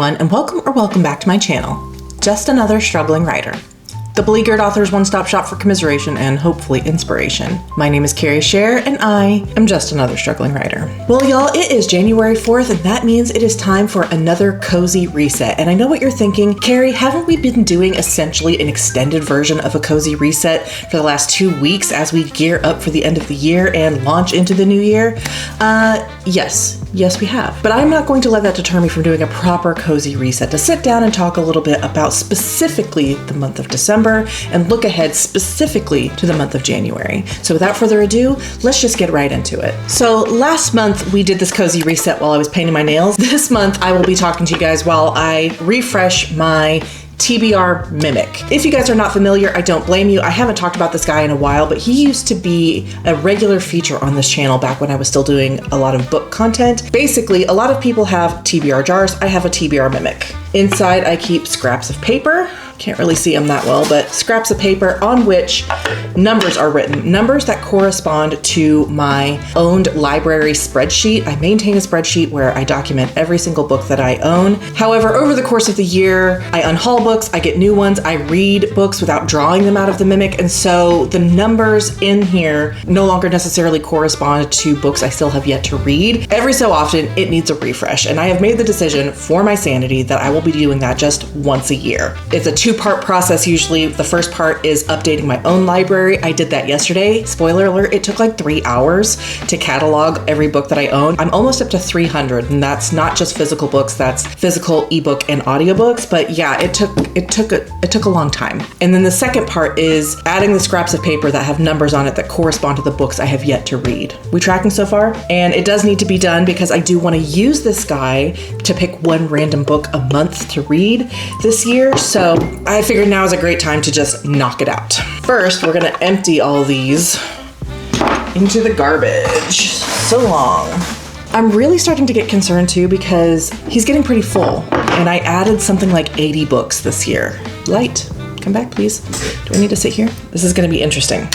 everyone, and welcome back to my channel, Just Another Struggling Writer, the beleaguered author's one-stop shop for commiseration and hopefully inspiration. My name is Carrie Scher, and I am just another struggling writer. Well, y'all, it is January 4th, and that means it is time for another cozy reset. And I know what you're thinking, Carrie, haven't we been doing essentially an extended version of a cozy reset for the last 2 weeks as we gear up for the end of the year and launch into the new year? Yes, we have. But I'm not going to let that deter me from doing a proper cozy reset to sit down and talk a little bit about specifically the month of December and look ahead specifically to the month of January. So without further ado, let's just get right into it. So last month we did this cozy reset while I was painting my nails. This month I will be talking to you guys while I refresh my TBR Mimic. If you guys are not familiar, I don't blame you. I haven't talked about this guy in a while, but he used to be a regular feature on this channel back when I was still doing a lot of book content. Basically, a lot of people have TBR jars. I have a TBR Mimic. Inside, I keep scraps of paper. Can't really see them that well, but scraps of paper on which numbers are written. Numbers that correspond to my owned library spreadsheet. I maintain a spreadsheet where I document every single book that I own. However, over the course of the year, I unhaul books, I get new ones, I read books without drawing them out of the Mimic, and so the numbers in here no longer necessarily correspond to books I still have yet to read. Every so often, it needs a refresh, and I have made the decision for my sanity that I will be doing that just once a year. It's a two-part process usually. The first part is updating my own library. I did that yesterday. Spoiler alert, it took like 3 hours to catalog every book that I own. I'm almost up to 300, and that's not just physical books, that's physical ebook and audiobooks. But yeah, it took a long time. And then the second part is adding the scraps of paper that have numbers on it that correspond to the books I have yet to read. We tracking so far? And it does need to be done because I do want to use this guy to pick one random book a month to read this year. So I figured now is a great time to just knock it out. First, we're gonna empty all these into the garbage. So long. I'm really starting to get concerned too because he's getting pretty full, and I added something like 80 books this year. Light, come back please. Do I need to sit here? This is gonna be interesting.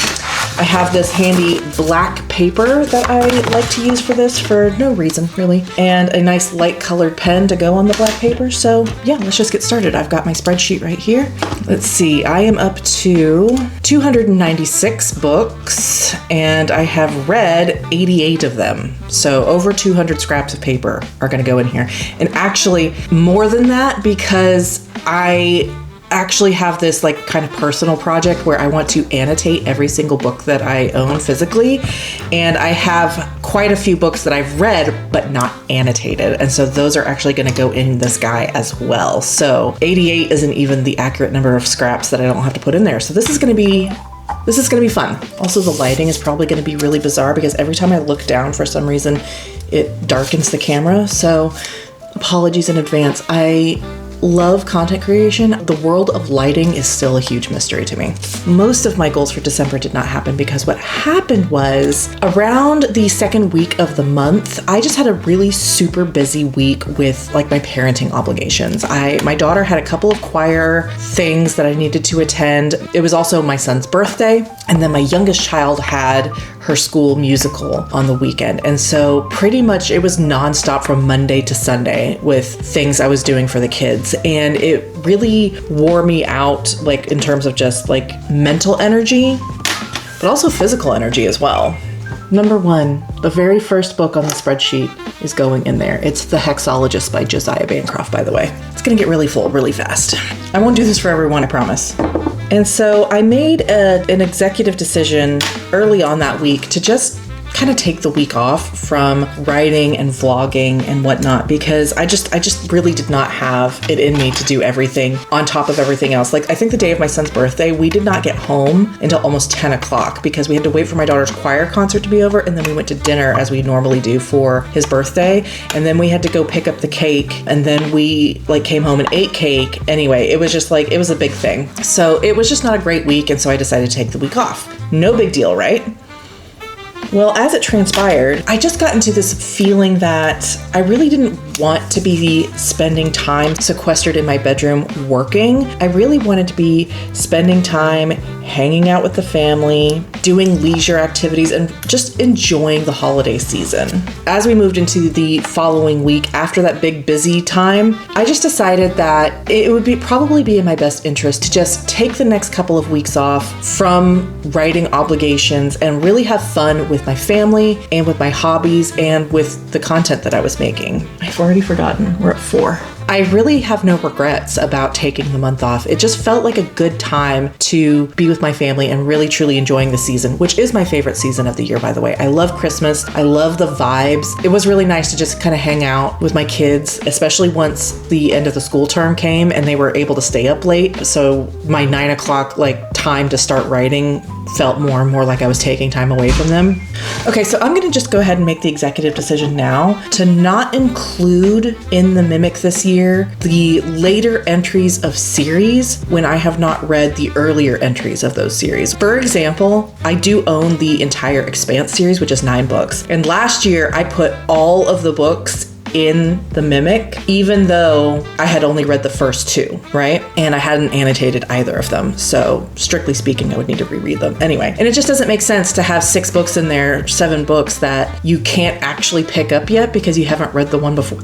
I have this handy black paper that I like to use for this for no reason really, and a nice light colored pen to go on the black paper. So yeah, let's just get started. I've got my spreadsheet right here. Let's see, I am up to 296 books and I have read 88 of them. So over 200 scraps of paper are gonna go in here. And actually more than that because I actually have this like kind of personal project where I want to annotate every single book that I own physically, and I have quite a few books that I've read but not annotated, and so those are actually going to go in this guy as well. So 88 isn't even the accurate number of scraps that I don't have to put in there. So this is going to be fun. Also, the lighting is probably going to be really bizarre because every time I look down for some reason it darkens the camera, so apologies in advance. I love content creation. The world of lighting is still a huge mystery to me. Most of my goals for December did not happen because what happened was around the second week of the month, I just had a really super busy week with like my parenting obligations. My daughter had a couple of choir things that I needed to attend. It was also my son's birthday, and then my youngest child had her school musical on the weekend. And so pretty much it was nonstop from Monday to Sunday with things I was doing for the kids. And it really wore me out, like in terms of just like mental energy, but also physical energy as well. Number 1, the very first book on the spreadsheet is going in there. It's The Hexologist by Josiah Bancroft, by the way. It's gonna get really full really fast. I won't do this for everyone, I promise. And so I made an executive decision early on that week to just kind of take the week off from writing and vlogging and whatnot because I just really did not have it in me to do everything on top of everything else. Like I think the day of my son's birthday, we did not get home until almost 10 o'clock because we had to wait for my daughter's choir concert to be over, and then we went to dinner as we normally do for his birthday, and then we had to go pick up the cake, and then we like came home and ate cake. Anyway, it was just like, it was a big thing. So it was just not a great week, and so I decided to take the week off. No big deal, right? Well, as it transpired, I just got into this feeling that I really didn't want to be spending time sequestered in my bedroom working. I really wanted to be spending time hanging out with the family, doing leisure activities, and just enjoying the holiday season. As we moved into the following week after that big busy time, I just decided that it would probably be in my best interest to just take the next couple of weeks off from writing obligations and really have fun with my family and with my hobbies and with the content that I was making. I've already forgotten. We're at 4. I really have no regrets about taking the month off. It just felt like a good time to be with my family and really truly enjoying the season, which is my favorite season of the year, by the way. I love Christmas. I love the vibes. It was really nice to just kind of hang out with my kids, especially once the end of the school term came and they were able to stay up late. So my 9 o'clock time to start writing felt more and more like I was taking time away from them. Okay, so I'm gonna just go ahead and make the executive decision now to not include in the Mimic this year the later entries of series when I have not read the earlier entries of those series. For example, I do own the entire Expanse series, which is 9 books. And last year I put all of the books in the Mimic, even though I had only read the first 2, right? And I hadn't annotated either of them. So strictly speaking, I would need to reread them anyway. And it just doesn't make sense to have 6 books in there, 7 books that you can't actually pick up yet because you haven't read the ones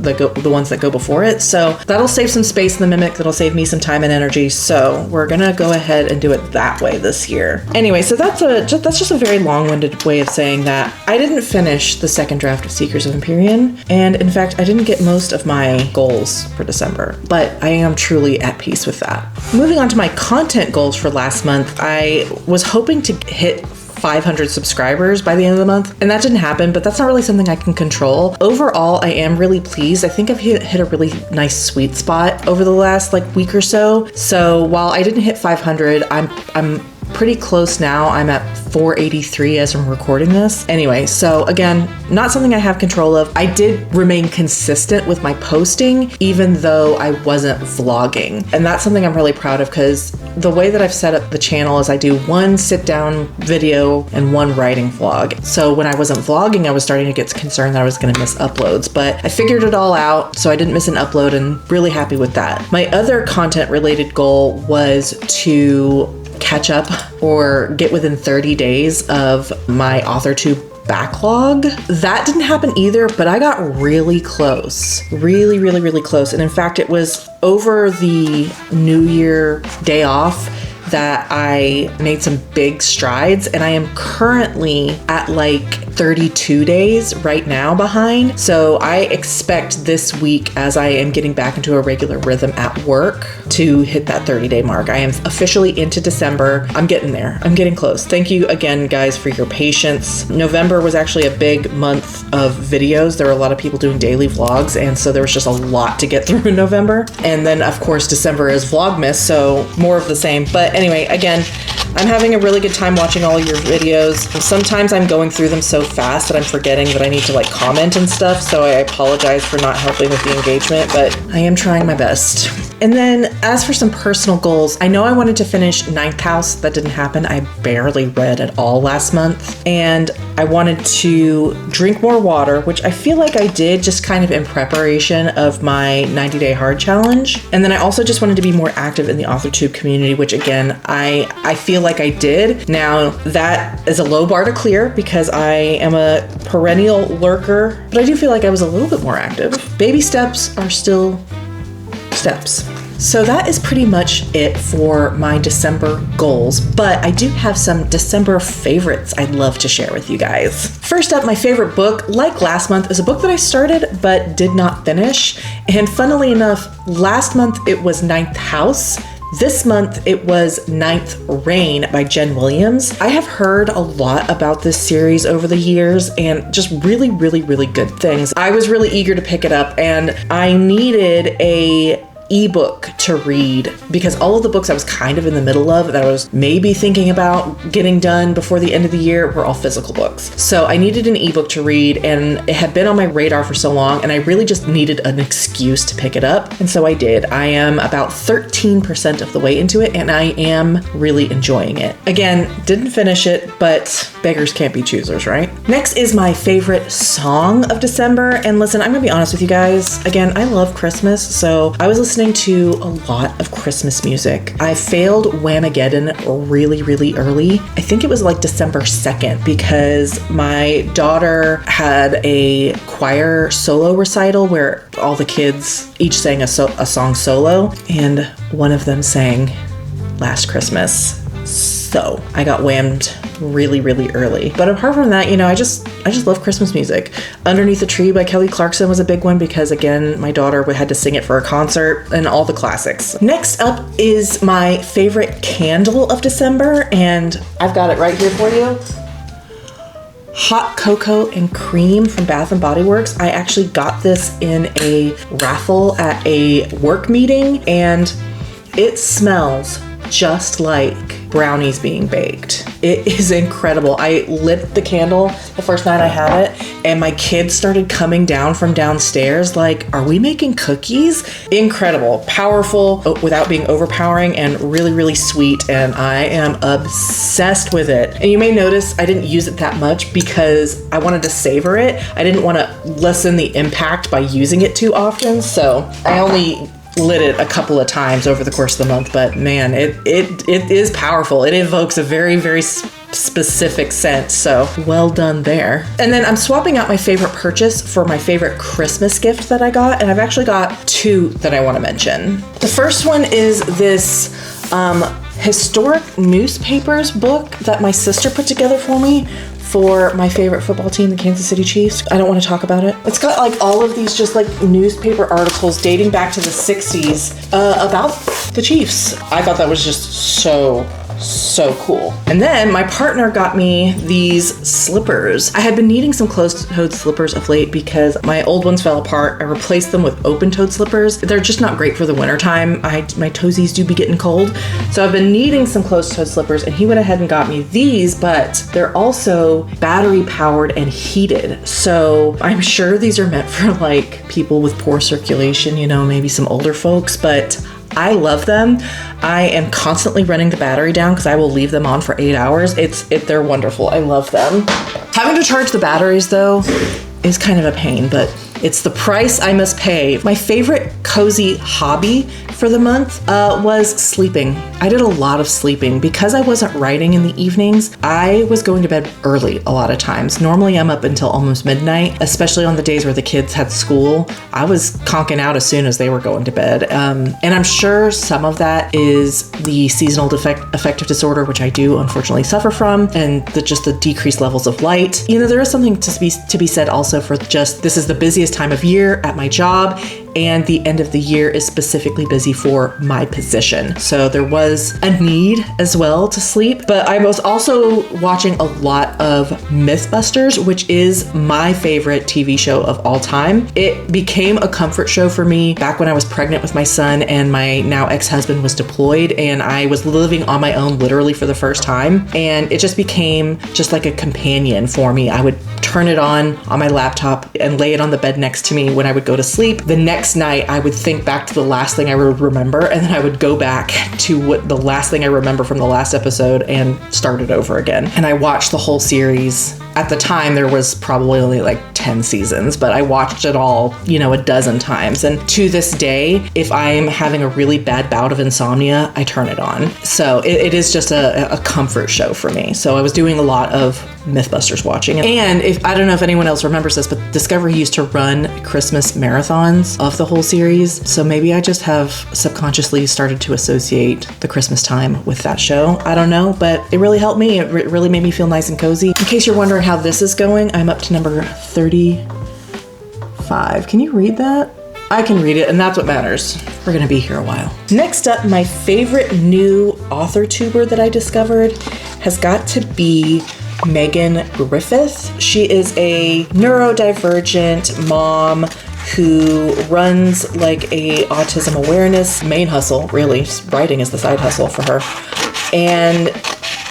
that go before it. So that'll save some space in the Mimic. That'll save me some time and energy. So we're gonna go ahead and do it that way this year. Anyway, so that's just a very long-winded way of saying that I didn't finish the second draft of Seekers of Empyrean, and in fact, I didn't get most of my goals for December, but I am truly at peace with that. Moving on to my content goals for last month, I was hoping to hit 500 subscribers by the end of the month, and that didn't happen, but that's not really something I can control. Overall, I am really pleased. I think I've hit a really nice sweet spot over the last week or so. So while I didn't hit 500, I'm pretty close now. I'm at 483 as I'm recording this. Anyway, so again, not something I have control of. I did remain consistent with my posting, even though I wasn't vlogging. And that's something I'm really proud of because the way that I've set up the channel is I do 1 sit down video and 1 writing vlog. So when I wasn't vlogging, I was starting to get concerned that I was going to miss uploads, but I figured it all out. So I didn't miss an upload and really happy with that. My other content related goal was to catch up or get within 30 days of my AuthorTube backlog. That didn't happen either, but I got really close. Really, really, really close. And in fact, it was over the New Year day off that I made some big strides, and I am currently at 32 days right now behind. So I expect this week, as I am getting back into a regular rhythm at work, to hit that 30-day mark. I am officially into December. I'm getting there. I'm getting close. Thank you again, guys, for your patience. November was actually a big month of videos. There were a lot of people doing daily vlogs, and so there was just a lot to get through in November. And then, of course, December is Vlogmas, so more of the same. But anyway, again, I'm having a really good time watching all your videos. Sometimes I'm going through them so fast that I'm forgetting that I need to comment and stuff, so I apologize for not helping with the engagement, but I am trying my best. And then as for some personal goals, I know I wanted to finish Ninth House. That didn't happen. I barely read at all last month. And I wanted to drink more water, which I feel like I did just kind of in preparation of my 90-day hard challenge. And then I also just wanted to be more active in the AuthorTube community, which again, I feel like I did. Now that is a low bar to clear because I am a perennial lurker, but I do feel like I was a little bit more active. Baby steps are still steps. So that is pretty much it for my December goals, but I do have some December favorites I'd love to share with you guys. First up, my favorite book, like last month, is a book that I started but did not finish. And funnily enough, last month it was Ninth House. This month it was Ninth Reign by Jen Williams. I have heard a lot about this series over the years and just really, really, really good things. I was really eager to pick it up and I needed a ebook to read because all of the books I was kind of in the middle of that I was maybe thinking about getting done before the end of the year were all physical books. So I needed an ebook to read and it had been on my radar for so long and I really just needed an excuse to pick it up. And so I did. I am about 13% of the way into it and I am really enjoying it. Again, didn't finish it, but beggars can't be choosers, right? Next is my favorite song of December. And listen, I'm gonna be honest with you guys. Again, I love Christmas, so I was listening to a lot of Christmas music. I failed Whamageddon really, really early. I think it was like December 2nd because my daughter had a choir solo recital where all the kids each sang a song solo, and one of them sang Last Christmas. So I got whammed really, really early. But apart from that, I just love Christmas music. Underneath the Tree by Kelly Clarkson was a big one because, again, my daughter had to sing it for a concert, and all the classics. Next up is my favorite candle of December, and I've got it right here for you. Hot Cocoa and Cream from Bath & Body Works. I actually got this in a raffle at a work meeting, and it smells just like brownies being baked. It is incredible. I lit the candle the first night I had it, and my kids started coming down from downstairs like, are we making cookies? Incredible, powerful without being overpowering, and really, really sweet, and I am obsessed with it. And you may notice I didn't use it that much because I wanted to savor it. I didn't want to lessen the impact by using it too often, so I only lit it a couple of times over the course of the month, but man, it is powerful. It evokes a very, very specific scent, so well done there. And then I'm swapping out my favorite purchase for my favorite Christmas gift that I got, and I've actually got two that I want to mention. The first one is this historic newspapers book that my sister put together for me for my favorite football team, the Kansas City Chiefs. I don't want to talk about it. It's got like all of these just like newspaper articles dating back to the 60s about the Chiefs. I thought that was just so cool. And then my partner got me these slippers. I had been needing some closed-toed slippers of late because my old ones fell apart. I replaced them with open-toed slippers. They're just not great for the wintertime. My toesies do be getting cold. So I've been needing some closed-toed slippers, and he went ahead and got me these, but they're also battery-powered and heated. So I'm sure these are meant for like people with poor circulation, maybe some older folks, but I love them. I am constantly running the battery down because I will leave them on for 8 hours. They're wonderful. I love them. Having to charge the batteries though is kind of a pain, but it's the price I must pay. My favorite cozy hobby for the month was sleeping. I did a lot of sleeping. Because I wasn't writing in the evenings, I was going to bed early a lot of times. Normally I'm up until almost midnight, especially on the days where the kids had school. I was conking out as soon as they were going to bed. And I'm sure some of that is the seasonal affective disorder, which I do unfortunately suffer from, and just the decreased levels of light. There is something to be said also for just, this is the busiest time of year at my job, and the end of the year is specifically busy for my position. So there was a need as well to sleep, but I was also watching a lot of Mythbusters, which is my favorite TV show of all time. It became a comfort show for me back when I was pregnant with my son and my now ex-husband was deployed, and I was living on my own literally for the first time. And it just became just like a companion for me. I would turn it on my laptop and lay it on the bed next to me when I would go to sleep. The next night, I would think back to the last thing I would remember, and then I would go back to what the last thing I remember from the last episode and start it over again. And I watched the whole series. At the time, there was probably only like 10 seasons, but I watched it all, a dozen times. And to this day, if I'm having a really bad bout of insomnia, I turn it on. So it is just a comfort show for me. So I was doing a lot of Mythbusters watching. And I don't know if anyone else remembers this, but Discovery used to run Christmas marathons of the whole series. So maybe I just have subconsciously started to associate the Christmas time with that show. I don't know, but it really helped me. It really made me feel nice and cozy. In case you're wondering how this is going, I'm up to number 35. Can you read that? I can read it, and that's what matters. We're gonna be here a while. Next up, my favorite new author tuber that I discovered has got to be Megan Griffith. She is a neurodivergent mom who runs like a autism awareness main hustle, really. Writing is the side hustle for her. And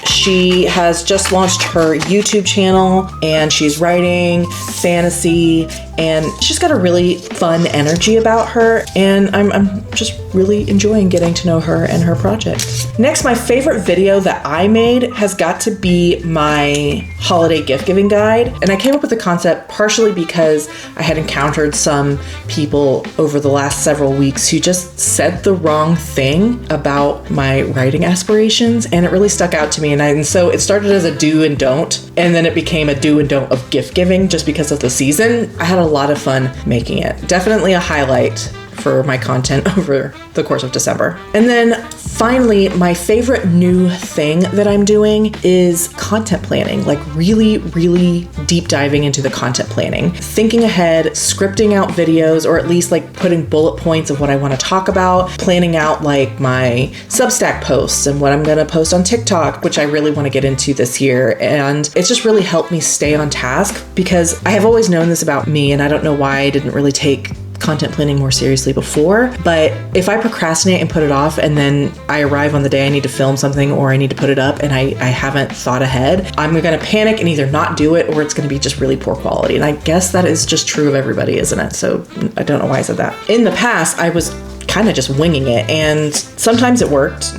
she has just launched her YouTube channel, and she's writing fantasy and she's got a really fun energy about her, and I'm just really enjoying getting to know her and her project. Next, my favorite video that I made has got to be my holiday gift giving guide, and I came up with the concept partially because I had encountered some people over the last several weeks who just said the wrong thing about my writing aspirations, and it really stuck out to me, and so it started as a do and don't, and then it became a do and don't of gift giving just because of the season. I had a lot of fun making it. Definitely a highlight for my content over the course of December. And then finally, my favorite new thing that I'm doing is content planning, like really, really deep diving into the content planning, thinking ahead, scripting out videos, or at least like putting bullet points of what I want to talk about, planning out like my Substack posts and what I'm going to post on TikTok, which I really want to get into this year. And it's just really helped me stay on task because I have always known this about me, and I don't know why I didn't really take content planning more seriously before, but if I procrastinate and put it off and then I arrive on the day I need to film something or I need to put it up and I haven't thought ahead, I'm going to panic and either not do it or it's going to be just really poor quality. And I guess that is just true of everybody, isn't it? So I don't know why I said that. In the past, I was kind of just winging it, and sometimes it worked,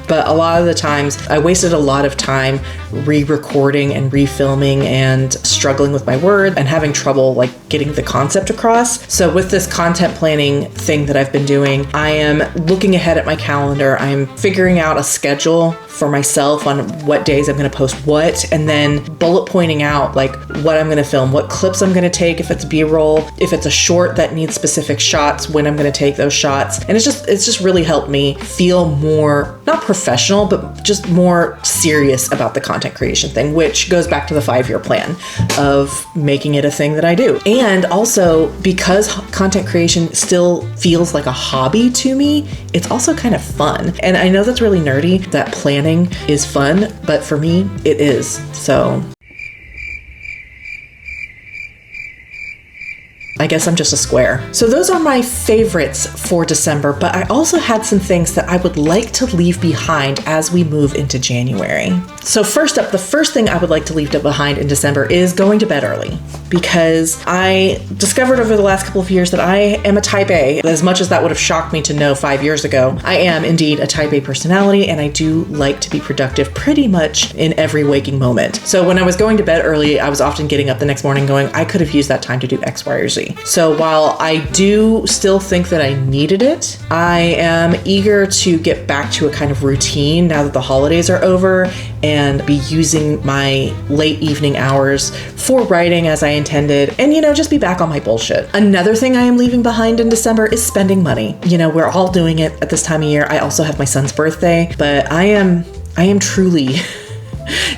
but a lot of the times I wasted a lot of time re-recording and refilming and struggling with my words and having trouble like getting the concept across. So with this content planning thing that I've been doing, I am looking ahead at my calendar. I'm figuring out a schedule for myself on what days I'm going to post what, and then bullet pointing out like what I'm going to film, what clips I'm going to take, if it's B-roll, if it's a short that needs specific shots, when I'm going to take those shots. And it's just really helped me feel more, not professional, but just more serious about the content creation thing, which goes back to the 5-year plan of making it a thing that I do. And also because content creation still feels like a hobby to me, it's also kind of fun. And I know that's really nerdy, that planning is fun, but for me, it is. So I guess I'm just a square. So those are my favorites for December, but I also had some things that I would like to leave behind as we move into January. So first up, the first thing I would like to leave behind in December is going to bed early, because I discovered over the last couple of years that I am a type A. As much as that would have shocked me to know 5 years ago, I am indeed a type A personality, and I do like to be productive pretty much in every waking moment. So when I was going to bed early, I was often getting up the next morning going, I could have used that time to do X, Y, or Z. So while I do still think that I needed it, I am eager to get back to a kind of routine now that the holidays are over and be using my late evening hours for writing as I intended and, just be back on my bullshit. Another thing I am leaving behind in December is spending money. We're all doing it at this time of year. I also have my son's birthday, but I am truly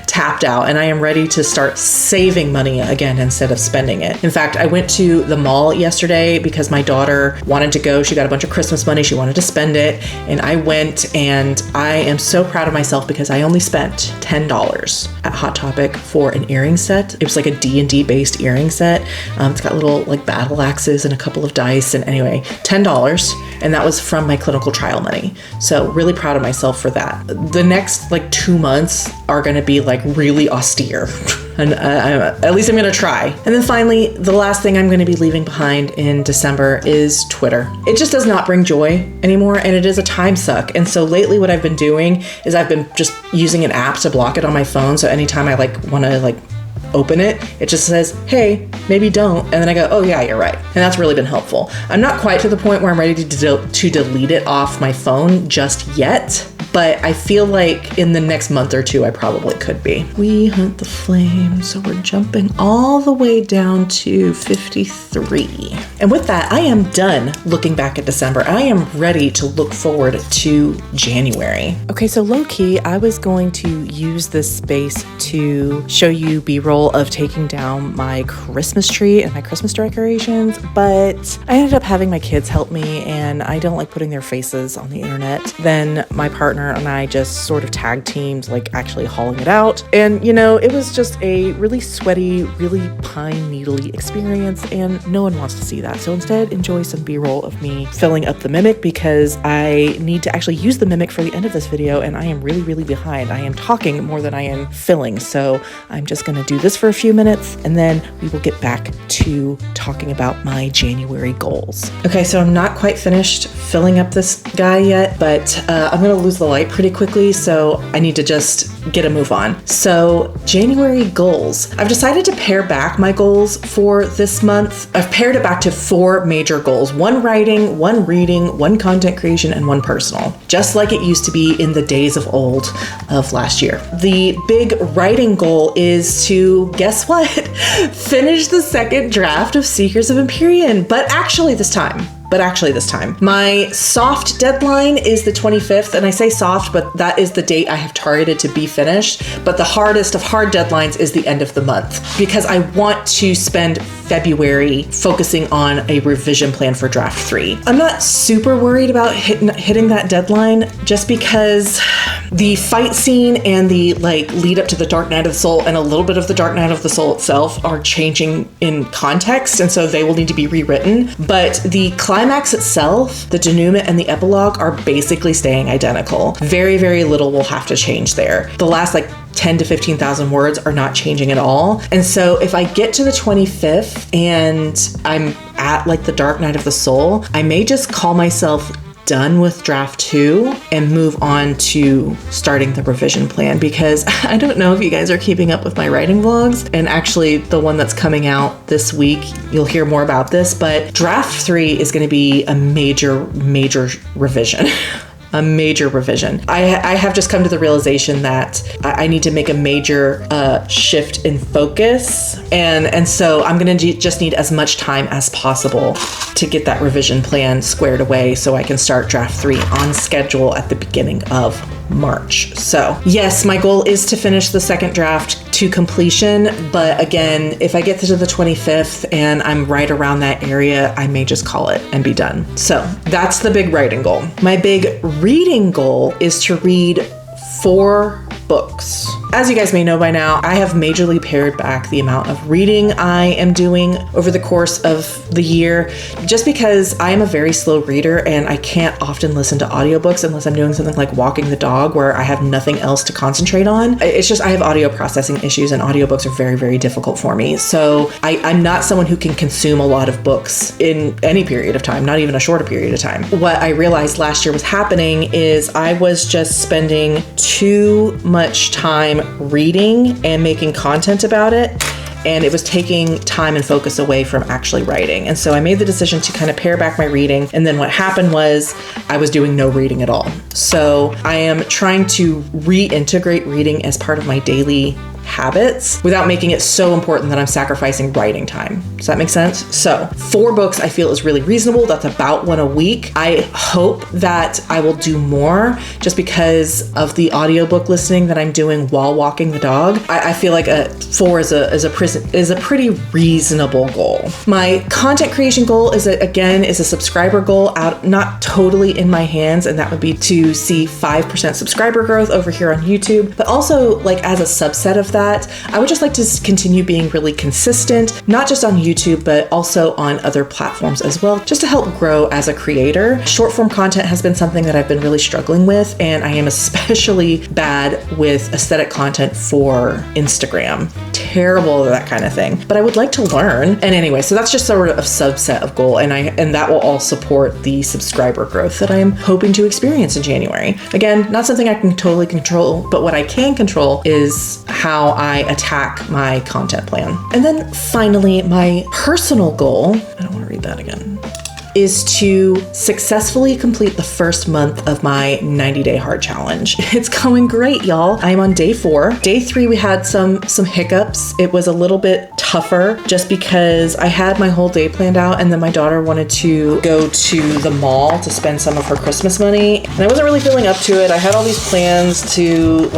tapped out, and I am ready to start saving money again instead of spending it. In fact, I went to the mall yesterday because my daughter wanted to go. She got a bunch of Christmas money. She wanted to spend it, and I went, and I am so proud of myself because I only spent $10 at Hot Topic for an earring set. It was like a D&D based earring set. It's got little like battle axes and a couple of dice, and anyway, $10, and that was from my clinical trial money. So really proud of myself for that. The next 2 months are going to be really austere. And at least I'm going to try. And then finally, the last thing I'm going to be leaving behind in December is Twitter. It just does not bring joy anymore, and it is a time suck. And so lately what I've been doing is I've been just using an app to block it on my phone. So anytime I want to open it, it just says, hey, maybe don't. And then I go, oh yeah, you're right. And that's really been helpful. I'm not quite to the point where I'm ready to delete it off my phone just yet, but I feel like in the next month or two, I probably could be. We hunt the flame, so we're jumping all the way down to 53. And with that, I am done looking back at December. I am ready to look forward to January. Okay, so low key, I was going to use this space to show you B-roll of taking down my Christmas tree and my Christmas decorations, but I ended up having my kids help me, and I don't like putting their faces on the internet. Then my partner partner and I just sort of tag teamed, like actually hauling it out. And, you know, it was just a really sweaty, really pine needly experience, and no one wants to see that. So instead, enjoy some B-roll of me filling up the Mimic, because I need to actually use the Mimic for the end of this video, and I am really, really behind. I am talking more than I am filling, so I'm just gonna do this for a few minutes, and then we will get back to talking about my January goals. Okay, so I'm not quite finished filling up this guy yet, but I'm gonna lose the light pretty quickly, so I need to just get a move on. So January goals. I've decided to pare back my goals for this month. I've pared it back to 4 major goals: 1 writing, 1 reading, 1 content creation, and 1 personal, just like it used to be in the days of old of last year. The big writing goal is to, guess what? Finish the second draft of Seekers of Empyrean, but actually this time. My soft deadline is the 25th, and I say soft, but that is the date I have targeted to be finished. But the hardest of hard deadlines is the end of the month, because I want to spend February focusing on a revision plan for draft 3. I'm not super worried about hitting that deadline, just because the fight scene and the lead up to the Dark Night of the Soul and a little bit of the Dark Night of the Soul itself are changing in context, and so they will need to be rewritten. But the climax itself, the denouement and the epilogue, are basically staying identical. Very, very little will have to change there. The last 10 to 15,000 words are not changing at all. And so if I get to the 25th and I'm at the Dark Night of the Soul, I may just call myself done with draft 2 and move on to starting the revision plan, because I don't know if you guys are keeping up with my writing vlogs, and actually the one that's coming out this week, you'll hear more about this, but draft 3 is going to be a major revision. A major revision. I have just come to the realization that I need to make a major shift in focus, and so I'm gonna just need as much time as possible to get that revision plan squared away so I can start draft 3 on schedule at the beginning of March. So yes, my goal is to finish the second draft to completion, but again, if I get to the 25th and I'm right around that area, I may just call it and be done. So that's the big writing goal. My big reading goal is to read 4 books. As you guys may know by now, I have majorly pared back the amount of reading I am doing over the course of the year, just because I am a very slow reader and I can't often listen to audiobooks unless I'm doing something like walking the dog where I have nothing else to concentrate on. It's just I have audio processing issues, and audiobooks are very, very difficult for me. So I'm not someone who can consume a lot of books in any period of time, not even a shorter period of time. What I realized last year was happening is I was just spending too much time reading and making content about it, and it was taking time and focus away from actually writing. And so I made the decision to kind of pare back my reading, and then what happened was I was doing no reading at all. So I am trying to reintegrate reading as part of my daily habits without making it so important that I'm sacrificing writing time. Does that make sense? So 4 books I feel is really reasonable. That's about 1 a week. I hope that I will do more just because of the audiobook listening that I'm doing while walking the dog. I feel like 4 is a pretty reasonable goal. My content creation goal is a subscriber goal, not totally in my hands, and that would be to see 5% subscriber growth over here on YouTube, but also as a subset of that, I would just like to continue being really consistent, not just on YouTube, but also on other platforms as well, just to help grow as a creator. Short form content has been something that I've been really struggling with, and I am especially bad with aesthetic content for Instagram. Terrible at that kind of thing, but I would like to learn. And anyway, so that's just sort of a subset of goal, and that will all support the subscriber growth that I am hoping to experience in January. Again, not something I can totally control, but what I can control is how I attack my content plan. And then finally, my personal goal, I don't want to read that again, is to successfully complete the first month of my 90-day hard challenge. It's going great, y'all. I'm on day 4. Day 3, we had some hiccups. It was a little bit tougher just because I had my whole day planned out, and then my daughter wanted to go to the mall to spend some of her Christmas money, and I wasn't really feeling up to it. I had all these plans to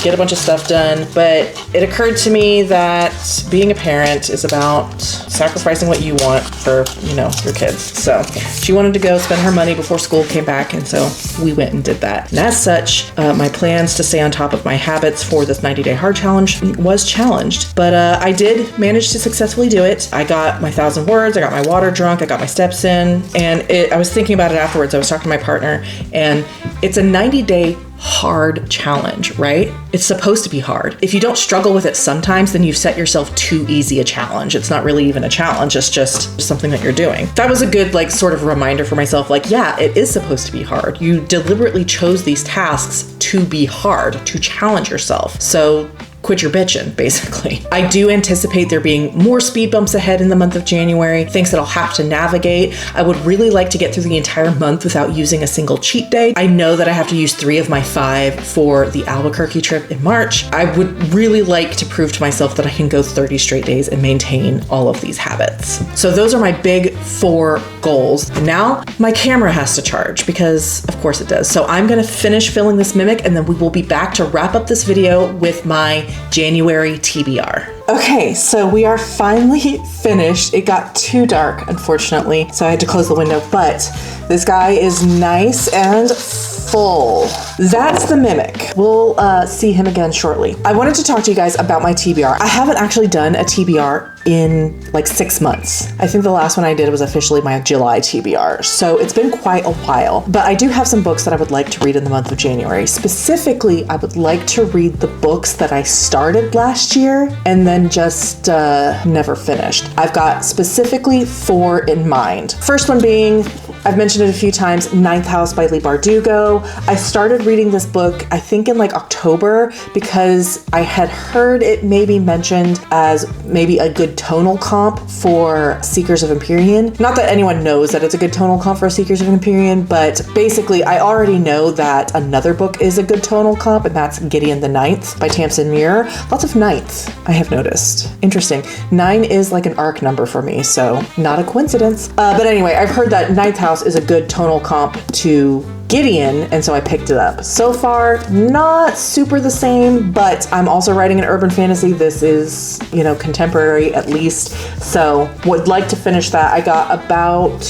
get a bunch of stuff done. But it occurred to me that being a parent is about sacrificing what you want for, your kids. So she wanted to go spend her money before school came back, and so we went and did that. And as such, my plans to stay on top of my habits for this 90-day hard challenge was challenged. But I did manage to successfully do it. I got my 1,000 words, I got my water drunk, I got my steps in, and I was thinking about it afterwards. I was talking to my partner, and it's a 90-day hard challenge, right? It's supposed to be hard. If you don't struggle with it sometimes, then you've set yourself too easy a challenge. It's not really even a challenge. It's just something that you're doing. That was a good, sort of reminder for myself, yeah, it is supposed to be hard. You deliberately chose these tasks to be hard, to challenge yourself. So quit your bitching, basically. I do anticipate there being more speed bumps ahead in the month of January, things that I'll have to navigate. I would really like to get through the entire month without using a single cheat day. I know that I have to use 3 of my 5 for the Albuquerque trip in March. I would really like to prove to myself that I can go 30 straight days and maintain all of these habits. So those are my big 4 goals. Now my camera has to charge because of course it does. So I'm gonna finish filling this mimic and then we will be back to wrap up this video with my January TBR. Okay, so we are finally finished. It got too dark, unfortunately, so I had to close the window, but this guy is nice and full. That's the mimic. We'll see him again shortly. I wanted to talk to you guys about my TBR. I haven't actually done a TBR in 6 months. I think the last one I did was officially my July TBR. So it's been quite a while, but I do have some books that I would like to read in the month of January. Specifically, I would like to read the books that I started last year and then just never finished. I've got specifically 4 in mind. First one being, I've mentioned it a few times, Ninth House by Leigh Bardugo. I started reading this book, I think in October, because I had heard it maybe mentioned as maybe a good tonal comp for Seekers of Empyrean. Not that anyone knows that it's a good tonal comp for Seekers of Empyrean, but basically I already know that another book is a good tonal comp, and that's Gideon the Ninth by Tamsin Muir. Lots of ninths, I have noticed. Interesting. 9 is an arc number for me, so not a coincidence. But anyway, I've heard that Ninth House is a good tonal comp to Gideon, and so I picked it up. So far, not super the same, but I'm also writing an urban fantasy. This is, contemporary at least, so would like to finish that. I got about,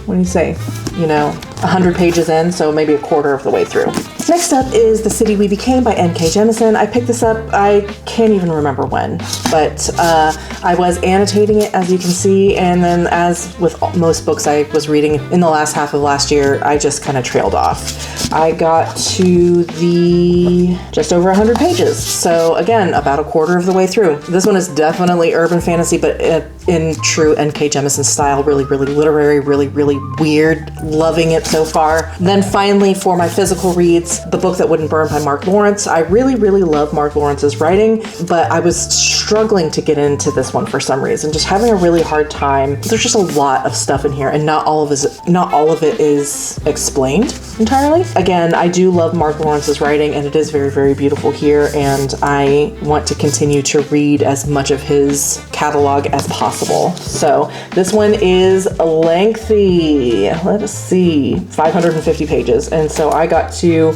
100 pages in, so maybe a quarter of the way through. Next up is The City We Became by N.K. Jemisin. I picked this up, I can't even remember when, but I was annotating it, as you can see, and then as with most books I was reading in the last half of last year, I just kind of trailed off. I got to just over 100 pages, so again, about a quarter of the way through. This one is definitely urban fantasy, but in true N.K. Jemisin style, really, really literary, really, really weird. Loving it so far. Then finally, for my physical reads, The Book That Wouldn't Burn by Mark Lawrence. I really, really love Mark Lawrence's writing, but I was struggling to get into this one for some reason, just having a really hard time. There's just a lot of stuff in here, and not all of it is explained entirely. Again, I do love Mark Lawrence's writing, and it is very, very beautiful here, and I want to continue to read as much of his catalog as possible. So this one is lengthy. Let us see, 550 pages, and so I got to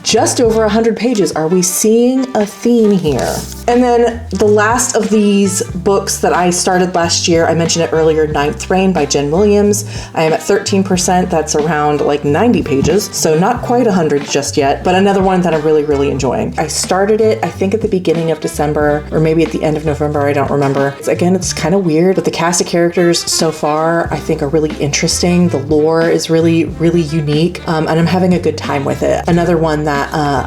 just over 100 pages. Are we seeing a theme here? And then the last of these books that I started last year, I mentioned it earlier, Ninth Reign by Jen Williams. I am at 13%. That's around 90 pages. So not quite 100 just yet, but another one that I'm really, really enjoying. I started it, I think at the beginning of December, or maybe at the end of November, I don't remember. Again, it's kind of weird, but the cast of characters so far, I think are really interesting. The lore is really, really unique, and I'm having a good time with it. Another one that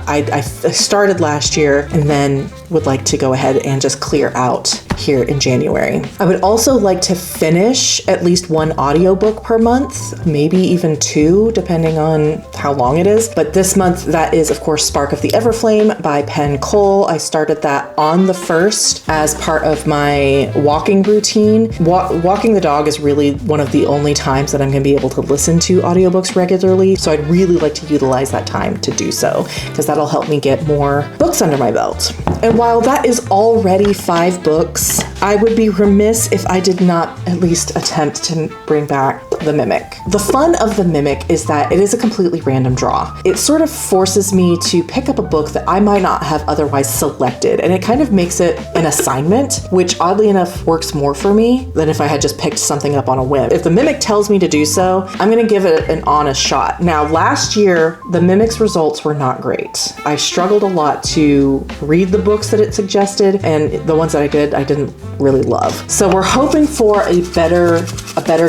I started last year and then would like to go ahead and just clear out here in January. I would also like to finish at least 1 audiobook per month, maybe even 2, depending on how long it is. But this month, that is, of course, Spark of the Everflame by Penn Cole. I started that on the 1st as part of my walking routine. Walking the dog is really one of the only times that I'm going to be able to listen to audiobooks regularly. So I'd really like to utilize that time to do so, because that'll help me get more books under my belt. And while that is already 5 books, I would be remiss if I did not at least attempt to bring back The Mimic. The fun of The Mimic is that it is a completely random draw. It sort of forces me to pick up a book that I might not have otherwise selected, and it kind of makes it an assignment, which oddly enough works more for me than if I had just picked something up on a whim. If The Mimic tells me to do so, I'm gonna give it an honest shot. Now, last year, The Mimic's results were not great. I struggled a lot to read the books that it suggested, and the ones that I didn't really love. So we're hoping for a better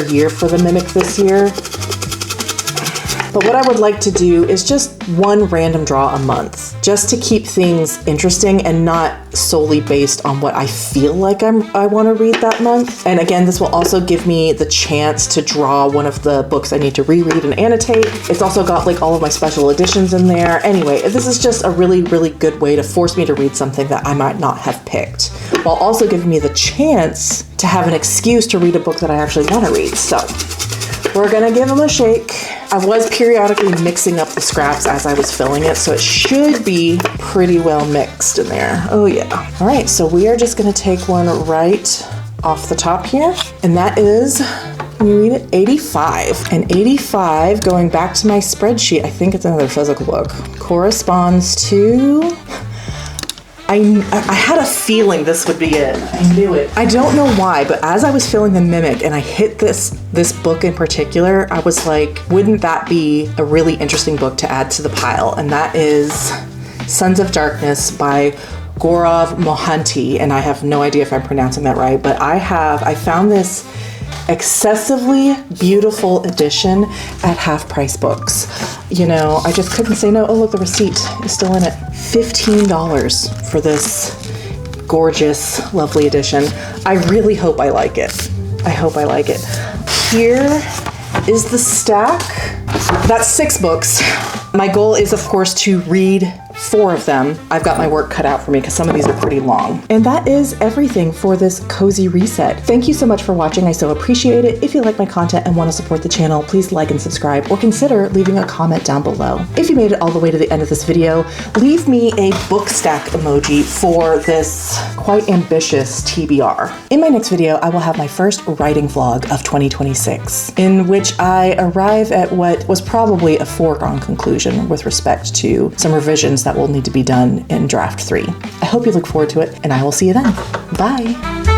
year for The Mimic this year. But what I would like to do is just one random draw a month, just to keep things interesting and not solely based on what I feel like I want to read that month. And again, this will also give me the chance to draw one of the books I need to reread and annotate. It's also got like all of my special editions in there. Anyway, this is just a really, really good way to force me to read something that I might not have picked, while also giving me the chance to have an excuse to read a book that I actually want to read. So we're gonna give them a shake. I was periodically mixing up the scraps as I was filling it, so it should be pretty well mixed in there. Oh yeah. All right, so we are just gonna take one right off the top here, and that is, can you read it? 85. And 85, going back to my spreadsheet, I think it's another physical book, corresponds to, I had a feeling this would be it. I knew it. I don't know why, but as I was filling The Mimic and I hit this book in particular, I was like, wouldn't that be a really interesting book to add to the pile? And that is Sons of Darkness by Gaurav Mohanty. And I have no idea if I'm pronouncing that right, but I found this excessively beautiful edition at Half Price Books. You know, I just couldn't say no. Oh, look, the receipt is still in it. $15 for this gorgeous, lovely edition. I really hope I like it. I hope I like it. Here is the stack. That's 6 books. My goal is, of course, to read 4 of them. I've got my work cut out for me because some of these are pretty long. And that is everything for this cozy reset. Thank you so much for watching. I so appreciate it. If you like my content and want to support the channel, please like and subscribe, or consider leaving a comment down below. If you made it all the way to the end of this video, leave me a book stack emoji for this quite ambitious TBR. In my next video, I will have my first writing vlog of 2026, in which I arrive at what was probably a foregone conclusion with respect to some revisions that will need to be done in draft 3. I hope you look forward to it, and I will see you then. Bye.